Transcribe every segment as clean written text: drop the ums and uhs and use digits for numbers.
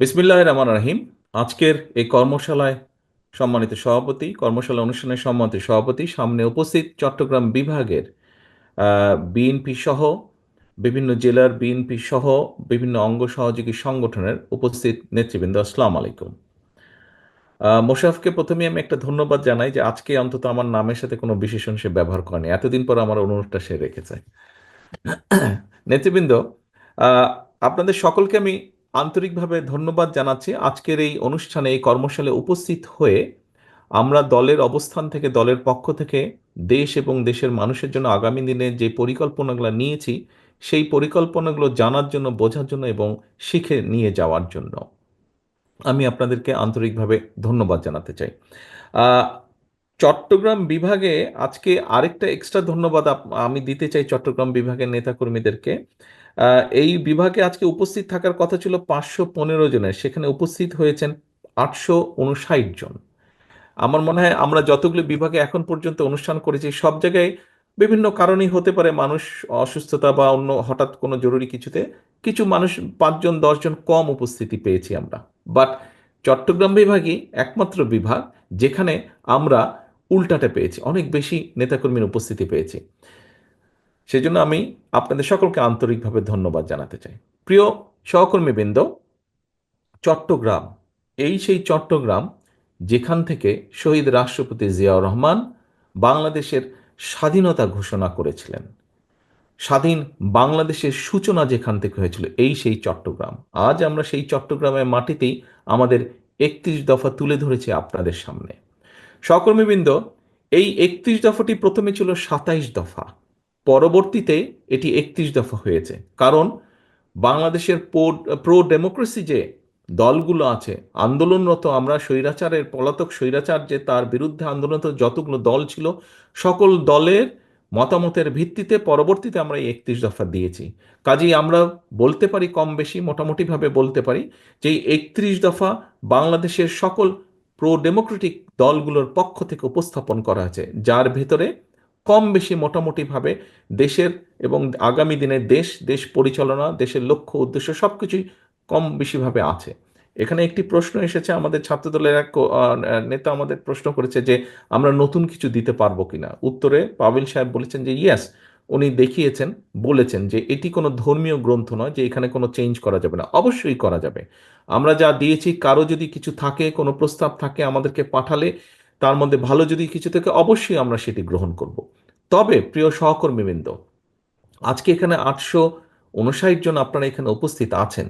বিসমিল্লাহির রহমানির রহিম। আজকের এই কর্মশালায় সম্মানিত সভাপতি, কর্মশালা অনুষ্ঠানের সম্মানিত সভাপতি, সামনে উপস্থিত চট্টগ্রাম বিভাগের বিএনপি সহ বিভিন্ন জেলার বিএনপি সহ বিভিন্ন অঙ্গ সহযোগী সংগঠনের উপস্থিত নেতৃবৃন্দ, আসসালামু আলাইকুম। মোশাররফকে প্রথমে আমি একটা ধন্যবাদ জানাই যে আজকে অন্তত আমার নামের সাথে কোনো বিশেষণ সে ব্যবহার করেনি, এতদিন পর আমার অনুরোধটা সে রেখেছে। নেতৃবৃন্দ, আহ, আপনাদের সকলকে আমি আন্তরিকভাবে ধন্যবাদ জানাচ্ছি আজকের এই অনুষ্ঠানে, এই কর্মশালায় উপস্থিত হয়ে আমরা দলের অবস্থান থেকে, দলের পক্ষ থেকে দেশ এবং দেশের মানুষের জন্য আগামী দিনে যে পরিকল্পনাগুলো নিয়েছি সেই পরিকল্পনাগুলো জানার জন্য, বোঝার জন্য এবং শিখে নিয়ে যাওয়ার জন্য আমি আপনাদেরকে আন্তরিকভাবে ধন্যবাদ জানাতে চাই। আহ, চট্টগ্রাম বিভাগে আজকে আরেকটা এক্সট্রা ধন্যবাদ আমি দিতে চাই চট্টগ্রাম বিভাগের নেতাকর্মীদেরকে। এই বিভাগে আজকে উপস্থিত থাকার কথা ছিল 515 জনের, সেখানে উপস্থিত হয়েছেন 859 জন। আমার মনে হয় আমরা যতগুলো বিভাগে এখন পর্যন্ত অনুষ্ঠান করেছি সব জায়গায় বিভিন্ন কারণেই হতে পারে, মানুষ অসুস্থতা বা অন্য হঠাৎ কোনো জরুরি কিছুতে কিছু মানুষ 5 জন 10 জন কম উপস্থিতি পেয়েছি আমরা। বাট চট্টগ্রাম বিভাগই একমাত্র বিভাগ যেখানে আমরা উল্টাটা পেয়েছি, অনেক বেশি নেতাকর্মীর উপস্থিতি পেয়েছি। সেজন্য আমি আপনাদের সকলকে আন্তরিকভাবে ধন্যবাদ জানাতে চাই। প্রিয় সহকর্মীবৃন্দ, চট্টগ্রাম, এই সেই চট্টগ্রাম যেখান থেকে শহীদ রাষ্ট্রপতি জিয়াউর রহমান বাংলাদেশের স্বাধীনতা ঘোষণা করেছিলেন। স্বাধীন বাংলাদেশের সূচনা যেখান থেকে হয়েছিল, এই সেই চট্টগ্রাম। আজ আমরা সেই চট্টগ্রামের মাটিতেই আমাদের 31 দফা তুলে ধরেছি আপনাদের সামনে। সহকর্মীবৃন্দ, এই 31 দফাটি প্রথমে ছিল 27 দফা, পরবর্তীতে এটি 31 দফা হয়েছে। কারণ বাংলাদেশের প্রো ডেমোক্রেসি যে দলগুলো আছে, আন্দোলনরত, আমরা স্বৈরাচারের পলাতক স্বৈরাচার যে তার বিরুদ্ধে আন্দোলনরত যতগুলো দল ছিল, সকল দলের মতামতের ভিত্তিতে পরবর্তীতে আমরা এই 31 দফা দিয়েছি। কাজেই আমরা বলতে পারি, কম বেশি মোটামুটিভাবে বলতে পারি যে এই 31 দফা বাংলাদেশের সকল প্রো ডেমোক্রেটিক দলগুলোর পক্ষ থেকে উপস্থাপন করা হয়েছে, যার ভেতরে কম বেশি মোটামুটিভাবে দেশের এবং আগামী দিনের দেশ, দেশ পরিচালনা, দেশের লক্ষ্য উদ্দেশ্য সবকিছুই কম বেশিভাবে আছে। এখানে একটি প্রশ্ন এসেছে, আমাদের ছাত্রদলের এক নেতা আমাদের প্রশ্ন করেছে যে আমরা নতুন কিছু দিতে পারবো কিনা। উত্তরে পাভেল সাহেব বলেছেন যে ইয়েস, উনি দেখিয়েছেন, বলেছেন যে এটি কোনো ধর্মীয় গ্রন্থ নয় যে এখানে কোনো চেঞ্জ করা যাবে না, অবশ্যই করা যাবে। আমরা যা দিয়েছি, কারো যদি কিছু থাকে, কোনো প্রস্তাব থাকে আমাদেরকে পাঠালে, তার মধ্যে ভালো যদি কিছু থাকে অবশ্যই আমরা সেটি গ্রহণ করব। তবে প্রিয় সহকর্মীবৃন্দ, আজকে এখানে 859 জন আপনারা এখানে উপস্থিত আছেন,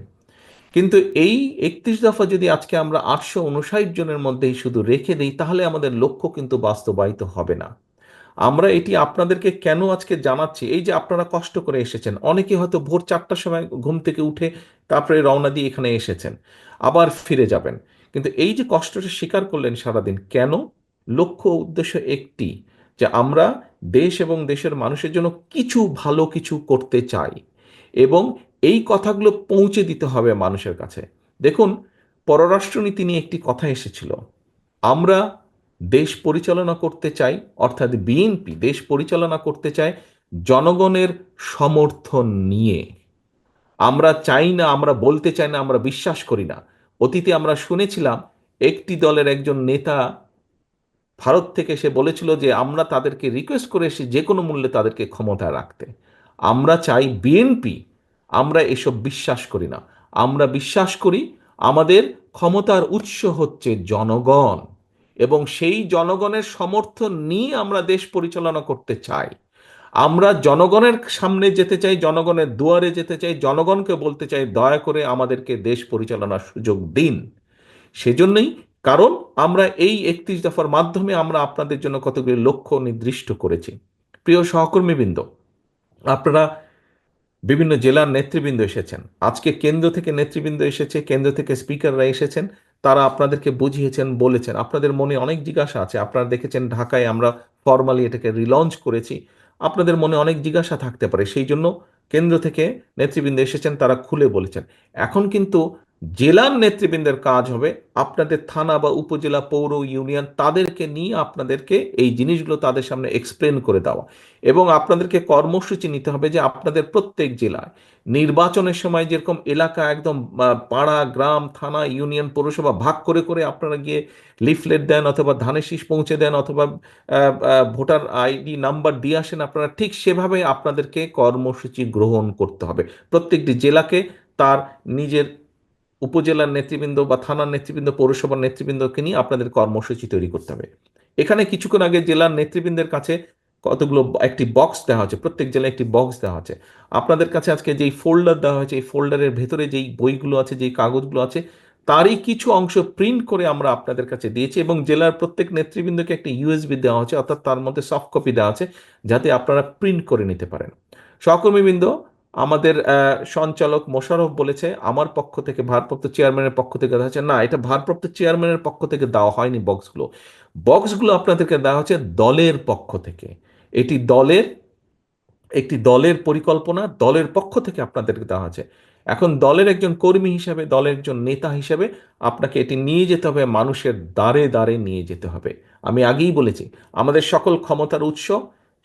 কিন্তু এই 31 দফা যদি আজকে আমরা 859 জনের মধ্যেই শুধু রেখে দিই তাহলে আমাদের লক্ষ্য কিন্তু বাস্তবায়িত হবে না। আমরা এটি আপনাদেরকে কেন আজকে জানাচ্ছি, এই যে আপনারা কষ্ট করে এসেছেন, অনেকে হয়তো ভোর 4টার সময় ঘুম থেকে উঠে তারপরে রওনা দিয়ে এখানে এসেছেন, আবার ফিরে যাবেন, কিন্তু এই যে কষ্টটা স্বীকার করলেন সারাদিন, কেন? লক্ষ্য উদ্দেশ্য একটি, যে আমরা দেশ এবং দেশের মানুষের জন্য কিছু ভালো কিছু করতে চাই এবং এই কথাগুলো পৌঁছে দিতে হবে মানুষের কাছে। দেখুন, পররাষ্ট্রনীতি নিয়ে একটি কথা এসেছিল, আমরা দেশ পরিচালনা করতে চাই, অর্থাৎ বিএনপি দেশ পরিচালনা করতে চায় জনগণের সমর্থন নিয়ে। আমরা চাই না, আমরা বলতে চাই না, আমরা বিশ্বাস করি না। অতীতে আমরা শুনেছিলাম একটি দলের একজন নেতা ভারত থেকে সে বলেছিল যে আমরা তাদেরকে রিকোয়েস্ট করে এসে যে কোনো মূল্যে তাদেরকে ক্ষমতায় রাখতে। আমরা চাই বিএনপি, আমরা এসব বিশ্বাস করি না। আমরা বিশ্বাস করি আমাদের ক্ষমতার উৎস হচ্ছে জনগণ, এবং সেই জনগণের সমর্থন নিয়ে আমরা দেশ পরিচালনা করতে চাই। আমরা জনগণের সামনে যেতে চাই, জনগণের দুয়ারে যেতে চাই, জনগণকে বলতে চাই দয়া করে আমাদেরকে দেশ পরিচালনার সুযোগ দিন। সেজন্যই, কারণ আমরা এই 31 দফার মাধ্যমে আমরা আপনাদের জন্য কতগুলি লক্ষ্য নির্দিষ্ট করেছি। প্রিয় সহকর্মীবৃন্দ, আপনারা বিভিন্ন জেলার নেতৃবৃন্দ এসেছেন, আজকে কেন্দ্র থেকে নেতৃবৃন্দ এসেছে, কেন্দ্র থেকে স্পিকাররা এসেছেন, তারা আপনাদেরকে বুঝিয়েছেন, বলেছেন। আপনাদের মনে অনেক জিজ্ঞাসা আছে, আপনারা দেখেছেন ঢাকায় আমরা ফর্মালি এটাকে রিলঞ্চ করেছি, আপনাদের মনে অনেক জিজ্ঞাসা থাকতে পারে, সেই জন্য কেন্দ্র থেকে নেতৃবৃন্দ এসেছেন, তারা খুলে বলেছেন। এখন কিন্তু জেলার নেতৃবৃন্দের কাজ হবে আপনাদের থানা বা উপজেলা পৌর ইউনিয়ন তাদেরকে নিয়ে আপনাদেরকে এই জিনিসগুলো তাদের সামনে এক্সপ্লেন করে দেওয়া, এবং আপনাদেরকে কর্মসূচি নিতে হবে যে আপনাদের প্রত্যেক জেলায় নির্বাচনের সময় যেরকম এলাকা একদম পাড়া গ্রাম থানা ইউনিয়ন পৌরসভা ভাগ করে করে আপনারা গিয়ে লিফলেট দেন অথবা ধানের শীষ পৌঁছে দেন অথবা ভোটার আইডি নাম্বার দিয়ে আসেন, আপনারা ঠিক সেভাবে আপনাদেরকে কর্মসূচি গ্রহণ করতে হবে। প্রত্যেকটি জেলাকে তার নিজের উপজেলার নেতৃবৃন্দ বা থানার নেতৃবৃন্দ পৌরসভার নেতৃবৃন্দকে নিয়ে আপনাদের কর্মসূচি তৈরি করতে হবে। এখানে কিছুক্ষণ আগে জেলার নেতৃবৃন্দের কাছে কতগুলো একটি বক্স দেওয়া হচ্ছে, প্রত্যেক জেলায় একটি বক্স দেওয়া আছে। আপনাদের কাছে আজকে যেই ফোল্ডার দেওয়া হয়েছে এই ফোল্ডারের ভেতরে যেই বইগুলো আছে যেই কাগজগুলো আছে তারই কিছু অংশ প্রিন্ট করে আমরা আপনাদের কাছে দিয়েছি, এবং জেলার প্রত্যেক নেতৃবৃন্দকে একটা ইউএসবি দেওয়া হচ্ছে, অর্থাৎ তার মধ্যে সফট কপি দেওয়া আছে যাতে আপনারা প্রিন্ট করে নিতে পারেন। সহকর্মীবৃন্দ, আমাদের সঞ্চালক মোশাররফ বলেছে আমার পক্ষ থেকে ভারপ্রাপ্ত চেয়ারম্যানের পক্ষ থেকে দেওয়া হচ্ছে, না, এটা ভারপ্রাপ্ত চেয়ারম্যানের পক্ষ থেকে দেওয়া হয়নি। বক্সগুলো বক্সগুলো আপনাদেরকে দেওয়া হচ্ছে দলের পক্ষ থেকে। এটি একটি দলের পরিকল্পনা, দলের পক্ষ থেকে আপনাদেরকে দেওয়া হচ্ছে। এখন দলের একজন কর্মী হিসাবে দলের একজন নেতা হিসাবে আপনাকে এটি নিয়ে যেতে হবে, মানুষের দ্বারে দ্বারে নিয়ে যেতে হবে। আমি আগেই বলেছি আমাদের সকল ক্ষমতার উৎস,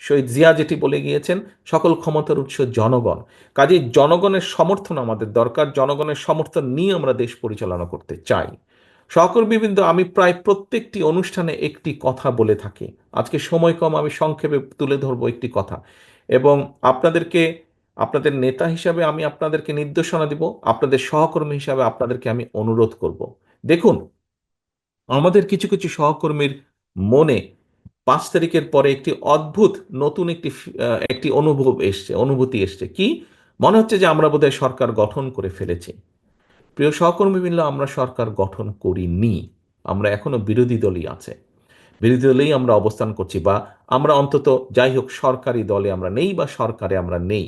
শহীদ জিয়া যেটি বলে গিয়েছেন, সকল ক্ষমতার উৎস জনগণ। কাজেই জনগণের সমর্থন আমাদের দরকার, জনগণের সমর্থন নিয়ে আমরা দেশ পরিচালনা করতে চাই। সহকর্মীবৃন্দ, আমি প্রায় প্রত্যেকটি অনুষ্ঠানে একটি কথা বলে থাকি। আজকে সময় কম, আমি সংক্ষেপে তুলে ধরবো একটি কথা, এবং আপনাদেরকে, আপনাদের নেতা হিসাবে আমি আপনাদেরকে নির্দেশনা দিব, আপনাদের সহকর্মী হিসাবে আপনাদেরকে আমি অনুরোধ করব। দেখুন, আমাদের কিছু কিছু সহকর্মীর মনে 5 তারিখের পরে একটি অদ্ভুত নতুন একটি অনুভূতি এসছে। কি মনে হচ্ছে যে আমরা বোধহয় সরকার গঠন করে ফেলেছি। প্রিয় সহকর্মীবৃন্দ, আমরা সরকার গঠন করিনি, আমরা এখনো বিরোধী দলই আছে, বিরোধী দলেই আমরা অবস্থান করছি, বা আমরা অন্তত যাই হোক সরকারি দলে আমরা নেই বা সরকারে আমরা নেই।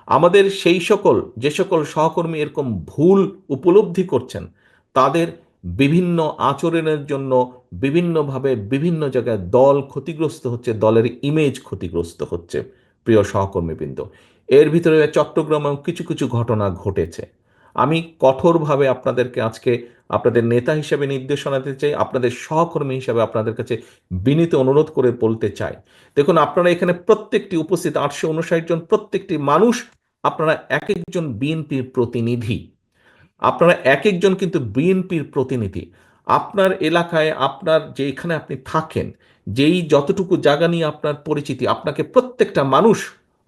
আমাদের সেই সকল যে সকল সহকর্মী এরকম ভুল উপলব্ধি করছেন তাদের বিভিন্ন আচরণের জন্য বিভিন্নভাবে বিভিন্ন জায়গায় দল ক্ষতিগ্রস্ত হচ্ছে, দলের ইমেজ ক্ষতিগ্রস্ত হচ্ছে। প্রিয় সহকর্মীবৃন্দ, এর ভিতরে চট্টগ্রামেও কিছু কিছু ঘটনা ঘটেছে। আমি কঠোরভাবে আপনাদেরকে আজকে আপনাদের নেতা হিসেবে নির্দেশনা দিতে চাই, আপনাদের সহকর্মী হিসেবে আপনাদের কাছে বিনীত অনুরোধ করে বলতে চাই। দেখুন, আপনারা এখানে প্রত্যেকটি উপস্থিত 859 জন প্রত্যেকটি মানুষ, আপনারা এক একজন বিএনপির প্রতিনিধি, আপনারা এক একজন কিন্তু বিএনপির প্রতিনিধি। আপনার এলাকায় আপনার যেখানে আপনি থাকেন, যেই যতটুকু জায়গা নিয়ে আপনার পরিচিতি, আপনাকে প্রত্যেকটা মানুষ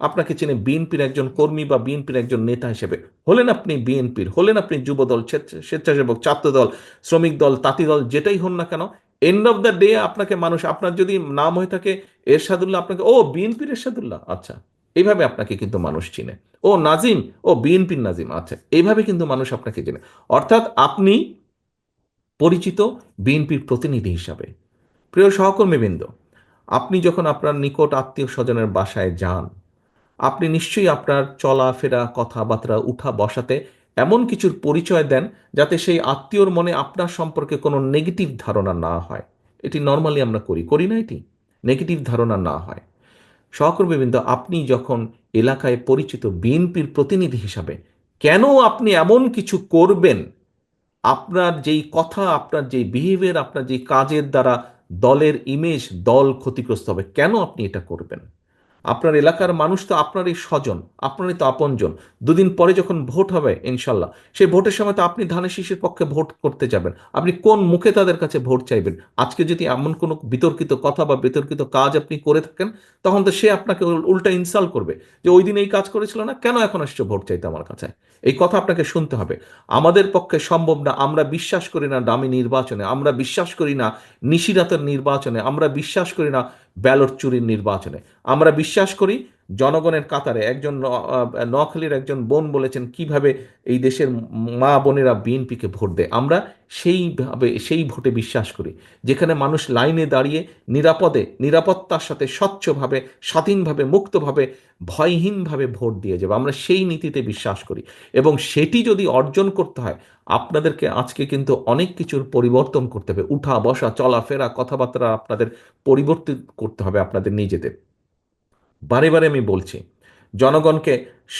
আপনাকে চেনে বিএনপির একজন কর্মী বা বিএনপির একজন নেতা হিসেবে। হলেন আপনি বিএনপির, হলেন আপনি যুবদল, স্বেচ্ছাসেবক, ছাত্রদল, শ্রমিক দল, তাঁতি দল, যেটাই হন না কেন, এন্ড অফ দ্য ডে আপনাকে মানুষ, আপনার যদি নাম হয়ে থাকে এরশাদুল্লাহ, আপনাকে ও বিএনপির এরশাদুল্লাহ, আচ্ছা, এইভাবে আপনাকে কিন্তু মানুষ চিনে। ও নাজিম, ও বিএনপির নাজিম, আচ্ছা, এইভাবে কিন্তু মানুষ আপনাকে চেনে। অর্থাৎ আপনি পরিচিত বিএনপির প্রতিনিধি হিসাবে। প্রিয় সহকর্মীবৃন্দ, আপনি যখন আপনার নিকট আত্মীয় স্বজনের বাসায় যান, আপনি নিশ্চয়ই আপনার চলাফেরা কথাবার্তা উঠা বসাতে এমন কিছুর পরিচয় দেন যাতে সেই আত্মীয়র মনে আপনার সম্পর্কে কোনো নেগেটিভ ধারণা না হয়। এটি নর্মালি আমরা করি, করি না? এটি নেগেটিভ ধারণা না হয়। সহকর্মীবৃন্দ, আপনি যখন এলাকায় পরিচিত বিএনপির প্রতিনিধি হিসাবে, কেন আপনি এমন কিছু করবেন, আপনার যেই কথা, আপনার যেই বিহেভিয়ার, আপনার যেই কাজের দ্বারা দলের ইমেজ, দল ক্ষতিগ্রস্ত হবে, কেন আপনি এটা করবেন? আপনার এলাকার মানুষ তো আপনারই স্বজন, আপনারই তো আপনজন। দুদিন পরে যখন ভোট হবে ইনশাল্লাহ, সেই ভোটের সময় তো আপনি ধানের শীষের পক্ষে ভোট করতে যাবেন। আপনি কোন মুখে তাদের কাছে ভোট চাইবেন? আজকে যদি এমন কোনো বিতর্কিত কথা বা বিতর্কিত কাজ আপনি করে থাকেন, তখন তো সে আপনাকে উল্টা ইনসাল্ট করবে যে ওই দিন এই কাজ করেছিল না, কেন এখন আসছো ভোট চাইতে আমার কাছে? এই কথা আপনাকে শুনতে হবে। আমাদের পক্ষে সম্ভব না, আমরা বিশ্বাস করি না দামি নির্বাচনে, আমরা বিশ্বাস করি না নিশিরাতের নির্বাচনে, আমরা বিশ্বাস করি না ব্যালট চুরির নির্বাচনে। আমরা বিশ্বাস করি জনগণের কাতারে। একজন নোয়াখালীর একজন বোন বলেছেন কিভাবে এই দেশের মা বোনেরা বিএনপিকে ভোট দেয়। আমরা সেইভাবে সেই ভোটে বিশ্বাস করি যেখানে মানুষ লাইনে দাঁড়িয়ে নিরাপদে, নিরাপত্তার সাথে, স্বচ্ছভাবে, স্বাধীনভাবে, মুক্তভাবে, ভয়হীনভাবে ভোট দিয়ে যাবে। আমরা সেই নীতিতে বিশ্বাস করি, এবং সেটি যদি অর্জন করতে হয় আপনাদেরকে আজকে কিন্তু অনেক কিছুর পরিবর্তন করতে হবে। উঠা বসা চলাফেরা কথাবার্তা আপনাদের পরিবর্তিত করতে হবে আপনাদের নিজেদের। বারে বারে আমি বলছি, জনগণকে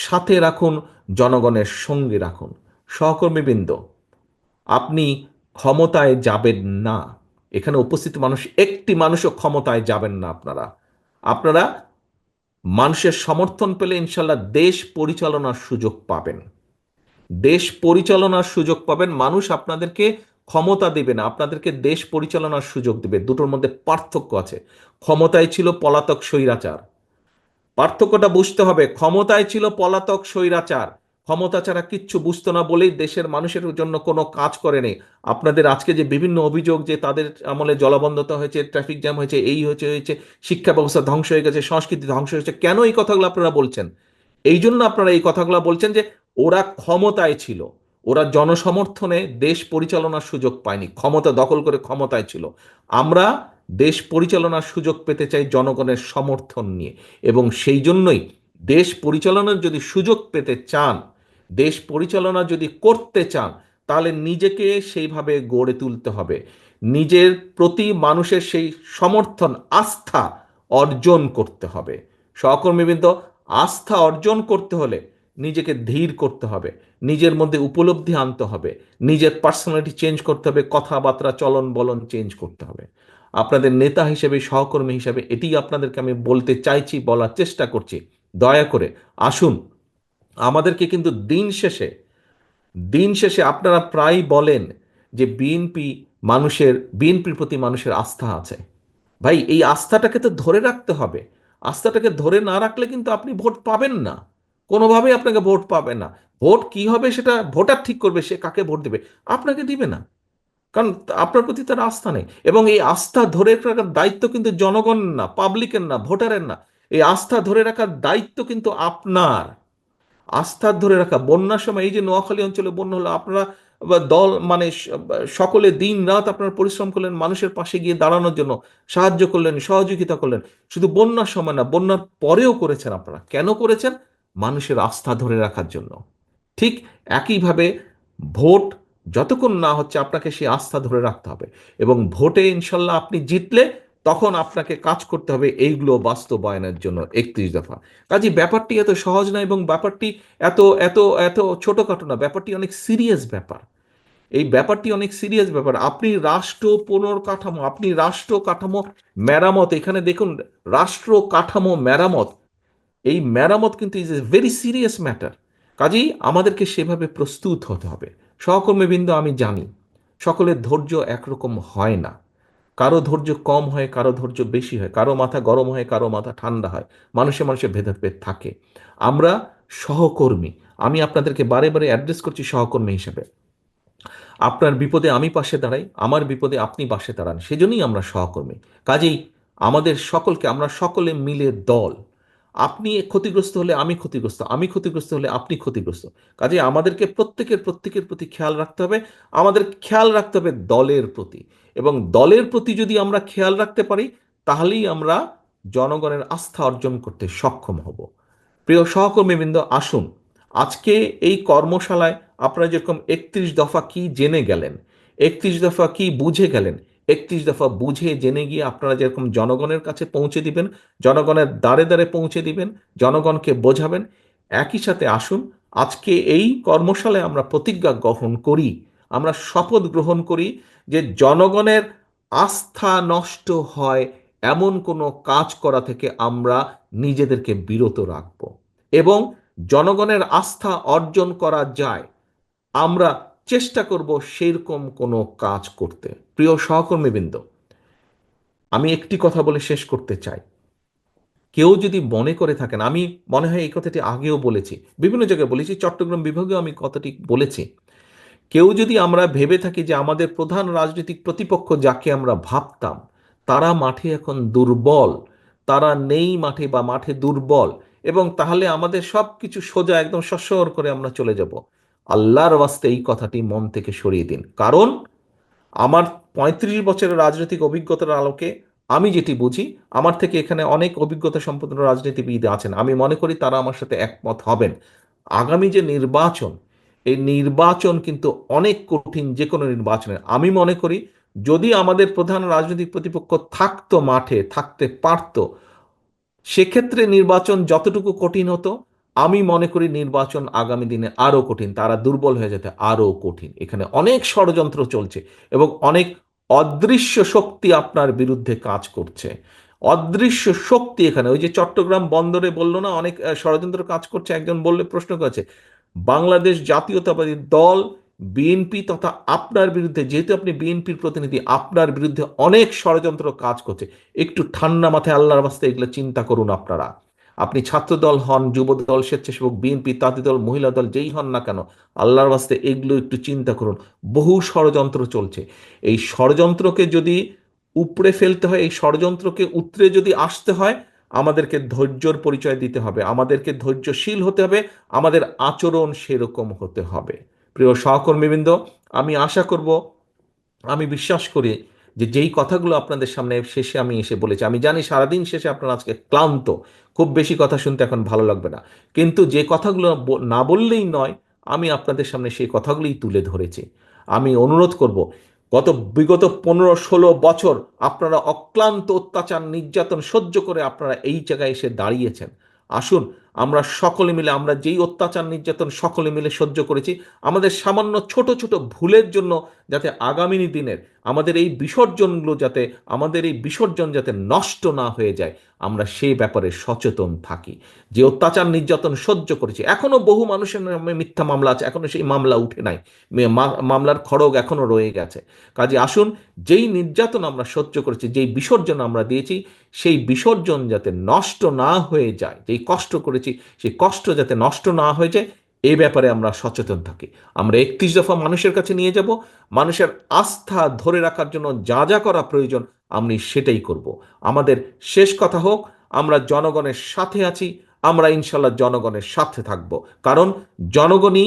সাথে রাখুন, জনগণের সঙ্গে রাখুন। সহকর্মীবৃন্দ, আপনি ক্ষমতায় যাবেন না। এখানে উপস্থিত মানুষ, একটি মানুষও ক্ষমতায় যাবেন না আপনারা। আপনারা মানুষের সমর্থন পেলে ইনশাল্লাহ দেশ পরিচালনার সুযোগ পাবেন। দেশ পরিচালনার সুযোগ পাবেন। মানুষ আপনাদেরকে ক্ষমতা দেবে না, আপনাদেরকে দেশ পরিচালনার সুযোগ দেবে। দুটোর মধ্যে পার্থক্য আছে। ক্ষমতায় ছিল পলাতক স্বৈরাচার। পার্থক্যটা বুঝতে হবে। ক্ষমতায় ছিল পলাতক স্বৈরাচার, ক্ষমতা ছাড়া কিচ্ছু বুঝতো না বলেই দেশের মানুষের জন্য কোনো কাজ করেনি। আপনাদের আজকে যে বিভিন্ন অভিযোগ যে তাদের আমলে জলাবদ্ধতা হয়েছে, ট্রাফিক জ্যাম হয়েছে, এই হয়েছে হয়েছে, শিক্ষা ব্যবস্থা ধ্বংস হয়ে গেছে, সংস্কৃতি ধ্বংস হয়েছে, কেন এই কথাগুলো আপনারা বলছেন? এই জন্য আপনারা এই কথাগুলো বলছেন যে ওরা ক্ষমতায় ছিল, ওরা জনসমর্থনে দেশ পরিচালনার সুযোগ পায়নি, ক্ষমতা দখল করে ক্ষমতায় ছিল। আমরা দেশ পরিচালনার সুযোগ পেতে চাই জনগণের সমর্থন নিয়ে। এবং সেই জন্যই দেশ পরিচালনার যদি সুযোগ পেতে চান, দেশ পরিচালনা যদি করতে চান, তাহলে নিজেকে সেইভাবে গড়ে তুলতে হবে। নিজের প্রতি মানুষের সেই সমর্থন, আস্থা অর্জন করতে হবে। সহকর্মীবৃন্দ, আস্থা অর্জন করতে হলে নিজেকে ধীর করতে হবে, নিজের মধ্যে উপলব্ধি আনতে হবে, নিজের পার্সোনালিটি চেঞ্জ করতে হবে, কথাবার্তা চলন বলন চেঞ্জ করতে হবে। আপনাদের নেতা হিসেবে, সহকর্মী হিসেবে এটি আপনাদেরকে আমি বলতে চাইছি, বলার চেষ্টা করছি। দয়া করে আসুন। আমাদেরকে কিন্তু দিন শেষে আপনারা প্রায় বলেন যে বিএনপির প্রতি মানুষের আস্থা আছে। ভাই, এই আস্থাটাকে তো ধরে রাখতে হবে। আস্থাটাকে ধরে না রাখলে কিন্তু আপনি ভোট পাবেন না, কোনোভাবেই আপনাকে ভোট পাবেন না। ভোট কি হবে সেটা ভোটার ঠিক করবে, সে কাকে ভোট দেবে, আপনাকে দিবে না। কারণ আপনার প্রতি তার আস্থা নেই। এবং এই আস্থা ধরে রাখার দায়িত্ব কিন্তু জনগণ না, পাবলিকের না, ভোটারের না। এই আস্থা ধরে রাখার দায়িত্ব কিন্তু আপনার। আস্থা ধরে রাখা, বন্যার সময় এই যে নোয়াখালী অঞ্চলে বন্যা হলো, আপনারা বা দল মানে সকলে দিন রাত আপনারা পরিশ্রম করলেন মানুষের পাশে গিয়ে দাঁড়ানোর জন্য, সাহায্য করলেন, সহযোগিতা করলেন। শুধু বন্যার সময় না, বন্যার পরেও করেছেন। আপনারা কেন করেছেন? মানুষের আস্থা ধরে রাখার জন্য। ঠিক একইভাবে ভোট যতক্ষণ না হচ্ছে, আপনাকে সেই আস্থা ধরে রাখতে হবে। এবং ভোটে ইনশাল্লাহ আপনি জিতলে তখন আপনাকে কাজ করতে হবে এইগুলো বাস্তবায়নের জন্য 31 দফা। কাজে ব্যাপারটি এত সহজ না, এবং ব্যাপারটি এত এত এত ছোটখাটো না, ব্যাপারটি অনেক সিরিয়াস ব্যাপার। এই ব্যাপারটি অনেক সিরিয়াস ব্যাপার। আপনি রাষ্ট্র পুনর্কাঠামো, আপনি রাষ্ট্র কাঠামো মেরামত, এখানে দেখুন, রাষ্ট্র কাঠামো মেরামত, এই মেরামত কিন্তু is a very serious matter. কাজেই আমাদেরকে সেভাবে প্রস্তুত হতে হবে। সহকর্মীবৃন্দ, আমি জানি সকলের ধৈর্য একরকম হয় না। কারো ধৈর্য কম হয়, কারো ধৈর্য বেশি হয়, কারো মাথা গরম হয়, কারো মাথা ঠান্ডা হয়। মানুষে মানুষে ভেদাভেদ থাকে। আমরা সহকর্মী, আমি আপনাদেরকে বারে বারে অ্যাড্রেস করছি সহকর্মী হিসেবে। আপনার বিপদে আমি পাশে দাঁড়াই, আমার বিপদে আপনি পাশে দাঁড়ান, সেজন্যই আমরা সহকর্মী। কাজেই আমরা সকলে মিলে দল। আপনি ক্ষতিগ্রস্ত হলে আমি ক্ষতিগ্রস্ত, আমি ক্ষতিগ্রস্ত হলে আপনি ক্ষতিগ্রস্ত। কাজে আমাদেরকে প্রত্যেকের প্রতি খেয়াল রাখতে হবে। আমাদের খেয়াল রাখতে হবে দলের প্রতি। এবং দলের প্রতি যদি আমরা খেয়াল রাখতে পারি, তাহলেই আমরা জনগণের আস্থা অর্জন করতে সক্ষম হব। প্রিয় সহকর্মীবৃন্দ, আসুন আজকে এই কর্মশালায় আপনারা যেরকম 31 দফা কি জেনে গেলেন, 31 দফা কি বুঝে গেলেন, 31 দফা বুঝে জেনে গিয়ে আপনারা যেরকম জনগণের কাছে পৌঁছে দিবেন, জনগণের দ্বারে দ্বারে পৌঁছে দিবেন, জনগণকে বোঝাবেন। একই সাথে আসুন আজকে এই কর্মশালায় আমরা প্রতিজ্ঞা গ্রহণ করি, আমরা শপথ গ্রহণ করি যে জনগণের আস্থা নষ্ট হয় এমন কোনো কাজ করা থেকে আমরা নিজেদেরকে বিরত রাখব। এবং জনগণের আস্থা অর্জন করা যায়, আমরা চেষ্টা করব সেরকম কোনো কাজ করতে। প্রিয় সহকর্মীবৃন্দ, আমি একটি কথা বলে শেষ করতে চাই। কেউ যদি মনে করে থাকেন, আমি মনে হয় এই কথাটি আগেও বলেছি, বিভিন্ন জায়গায় বলেছি, চট্টগ্রাম বিভাগেও আমি কথাটি বলেছি। কেউ যদি আমরা ভেবে থাকি যে আমাদের প্রধান রাজনৈতিক প্রতিপক্ষ যাকে আমরা ভাবতাম, তারা মাঠে এখন দুর্বল, তারা নেই মাঠে বা মাঠে দুর্বল, এবং তাহলে আমাদের সব কিছু সোজা একদম সসর করে আমরা চলে যাব, আল্লাহর ওয়াস্তে এই কথাটি মন থেকে সরিয়ে দিন। কারণ আমার 35 বছরের রাজনৈতিক অভিজ্ঞতার আলোকে আমি যেটি বুঝি, আমার থেকে এখানে অনেক অভিজ্ঞতা সম্পন্ন রাজনীতিবিদ আছেন, আমি মনে করি তারা আমার সাথে একমত হবেন। আগামী যে নির্বাচন, এই নির্বাচন কিন্তু অনেক কঠিন। যে কোনো নির্বাচনে আমি মনে করি যদি আমাদের প্রধান রাজনৈতিক প্রতিপক্ষ থাকতো, মাঠে থাকতে পারতো, সেক্ষেত্রে নির্বাচন যতটুকু কঠিন হতো, আমি মনে করি নির্বাচন আগামী দিনে আরো কঠিন, তারা দুর্বল হয়ে যেতে আরো কঠিন। এখানে অনেক ষড়যন্ত্র চলছে এবং অনেক অদৃশ্য শক্তি আপনার বিরুদ্ধে কাজ করছে। অদৃশ্য শক্তি এখানে, ওই যে চট্টগ্রাম বন্দরে বললো না অনেক ষড়যন্ত্র কাজ করছে, একজন বললে প্রশ্ন করেছে, বাংলাদেশ জাতীয়তাবাদী দল বিএনপি তথা আপনার বিরুদ্ধে, যেহেতু আপনি বিএনপির প্রতিনিধি, আপনার বিরুদ্ধে অনেক ষড়যন্ত্র কাজ করছে। একটু ঠান্ডা মাথায় আল্লাহর বাস্তে এগুলো চিন্তা করুন আপনারা। আপনি ছাত্র দল হন, যুব দল, স্বেচ্ছাসেবক, বিএনপি, তাঁতি দল, মহিলা দল, যেই হন না কেন, আল্লাহর বাস্তে এগুলো একটু চিন্তা করুন। বহু ষড়যন্ত্র চলছে। এই ষড়যন্ত্রকে যদি উপড়ে ফেলতে হয়, এই ষড়যন্ত্রকে উতরে যদি আসতে হয়, আমাদেরকে ধৈর্যর পরিচয় দিতে হবে, আমাদেরকে ধৈর্যশীল হতে হবে, আমাদের আচরণ সেরকম হতে হবে। প্রিয় সহকর্মীবৃন্দ, আমি আশা করব, আমি বিশ্বাস করি যে যেই কথাগুলো আপনাদের সামনে শেষে আমি এসে বলেছি, আমি জানি সারাদিন শেষে আপনারা আজকে ক্লান্ত, খুব বেশি কথা শুনতে এখন ভালো লাগবে না, কিন্তু যে কথাগুলো না বললেই নয়, আমি আপনাদের সামনে সেই কথাগুলোই তুলে ধরেছি। আমি অনুরোধ করব, বিগত 15-16 বছর আপনারা অক্লান্ত অত্যাচার নির্যাতন সহ্য করে আপনারা এই জায়গায় এসে দাঁড়িয়েছেন। আসুন আমরা সকলে মিলে, আমরা যেই অত্যাচার নির্যাতন সকলে মিলে সহ্য করেছি, আমাদের সামান্য ছোট ছোট ভুলের জন্য যাতে আগামী দিনের আমাদের এই বিসর্জনগুলো, যাতে আমাদের এই বিসর্জন যাতে নষ্ট না হয়ে যায়, আমরা সেই ব্যাপারে সচেতন থাকি। যে অত্যাচার নির্যাতন সহ্য করেছি, এখনো বহু মানুষের নামে মিথ্যা মামলা আছে, এখনো সেই মামলা উঠে নাই, মামলার খড়গ এখনো রয়ে গেছে। কাজে আসুন, যেই নির্যাতন আমরা সহ্য করেছি, যেই বিসর্জন আমরা দিয়েছি, সেই বিসর্জন যাতে নষ্ট না হয়ে যায়, যেই কষ্ট করেছি সেই কষ্ট যাতে নষ্ট না হয়ে যায়, এই ব্যাপারে আমরা সচেতন থাকি। আমরা 31 দফা মানুষের কাছে নিয়ে যাব, মানুষের আস্থা ধরে রাখার জন্য যা যা করা প্রয়োজন আমি সেটাই করব। আমাদের শেষ কথা হোক, আমরা জনগণের সাথে আছি, আমরা ইনশাল্লাহ জনগণের সাথে থাকব। কারণ জনগণই,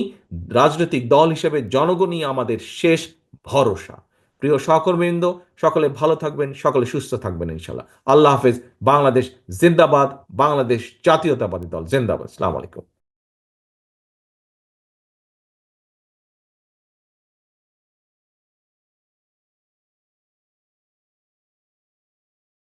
রাজনৈতিক দল হিসেবে জনগণই আমাদের শেষ ভরসা। প্রিয় সহকর্মীবৃন্দ, সকলে ভালো থাকবেন, সকলে সুস্থ থাকবেন ইনশাল্লাহ। আল্লাহ হাফেজ। বাংলাদেশ জিন্দাবাদ। বাংলাদেশ জাতীয়তাবাদী দল জিন্দাবাদ। আসসালামু আলাইকুম।